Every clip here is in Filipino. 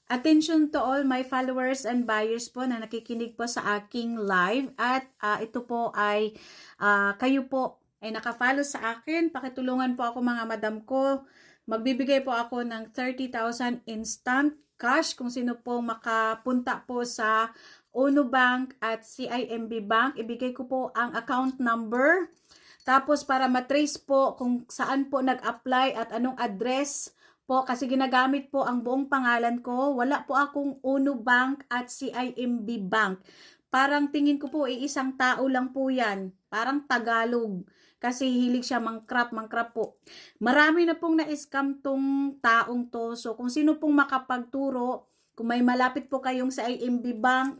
Attention to all my followers and buyers po na nakikinig po sa aking live at ito po ay kayo po ay nakafollow sa akin. Pakitulungan po ako mga madam ko. Magbibigay po ako ng 30,000 instant cash kung sino po makapunta po sa Uno Bank at CIMB Bank. Ibigay ko po ang account number. Tapos para matrace po kung saan po nag-apply at anong address po kasi ginagamit po ang buong pangalan ko. Wala po akong Uno Bank at CIMB Bank. Parang tingin ko po isang tao lang po yan. Parang Tagalog. Kasi hilig siya mangkrap po. Marami na pong na-scam tong taong to. So kung sino pong makapagturo, kung may malapit po kayong CIMB Bank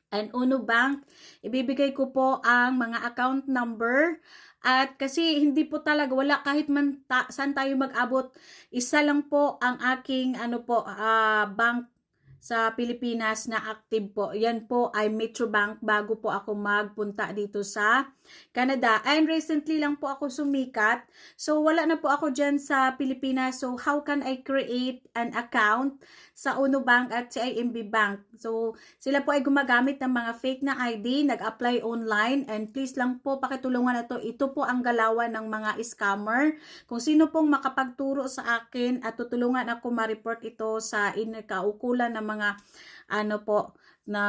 and Uno Bank, ibibigay ko po ang mga account number. At kasi hindi po talaga, wala kahit man saan tayo mag-abot, isa lang po ang aking bank sa Pilipinas na active po. Yan po ay Metro Bank bago po ako magpunta dito sa Canada. And recently lang po ako sumikat. So wala na po ako dyan sa Pilipinas. So how can I create an account sa Uno Bank at CIMB Bank? So sila po ay gumagamit ng mga fake na ID, nag-apply online, and please lang po pakitulungan na to. Ito po ang galawan ng mga scammer. Kung sino pong makapagturo sa akin at tutulungan ako ma-report ito sa kaukulan ng mga na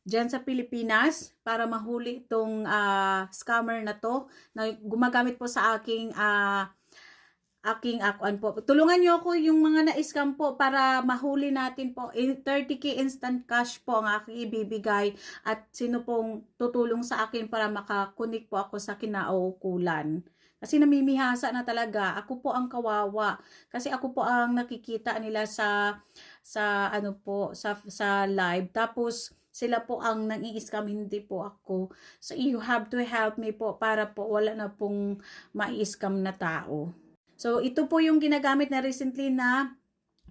dyan sa Pilipinas para mahuli itong scammer na to na gumagamit po sa aking po. Tulungan nyo ako yung mga na-scam po para mahuli natin po. 30k instant cash po ang aking ibibigay at sino pong tutulong sa akin para makakunik po ako sa kinaukulan. Kasi namimihasa na talaga. Ako po ang kawawa. Kasi ako po ang nakikita nila sa live. Tapos sila po ang nang-i-scam, hindi po ako. So you have to help me po para po wala na pong ma-scam na tao. So ito po yung ginagamit na recently na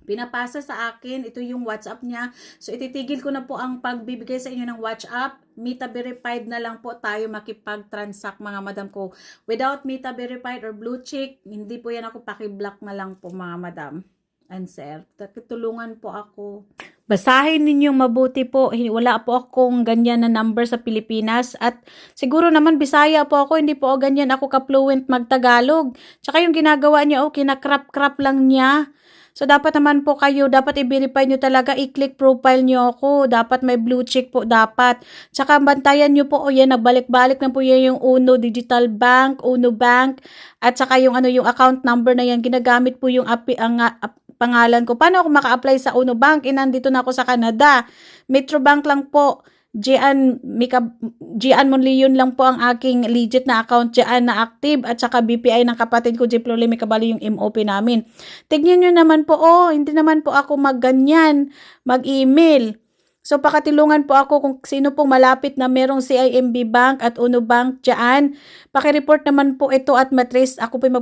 pinapasa sa akin. Ito yung WhatsApp niya. So ititigil ko na po ang pagbibigay sa inyo ng WhatsApp. Meta verified na lang po tayo makipag-transact mga madam ko. Without Meta verified or blue check, hindi po yan ako, paki-block na lang po mga madam and sir. Tulungan po ako. Basahin ninyong mabuti po. Wala po akong ganyan na number sa Pilipinas. At siguro naman Bisaya po ako. Hindi po ganyan ako ka-fluent mag-Tagalog. Tsaka yung ginagawa niya, kinakrap-krap lang niya. So, dapat naman po kayo, dapat i-verify nyo talaga, i-click profile nyo ako. Dapat may blue check po, dapat. Tsaka, bantayan nyo po, yan, nagbalik-balik na po yan yung Uno Digital Bank, Uno Bank, at saka yung, yung account number na yan, ginagamit po yung pangalan ko. Paano ako maka-apply sa Uno Bank? Nandito na ako sa Canada. Metro Bank lang po. Gian Monleon lang po ang aking legit na account dyan na active at saka BPI ng kapatid ko, Jiplole Mikabali yung MOP namin. Tignan nyo naman po, hindi naman po ako mag-email. So, pakatilungan po ako kung sino pong malapit na merong CIMB Bank at Uno Bank dyan. Pakireport naman po ito at matrace ako po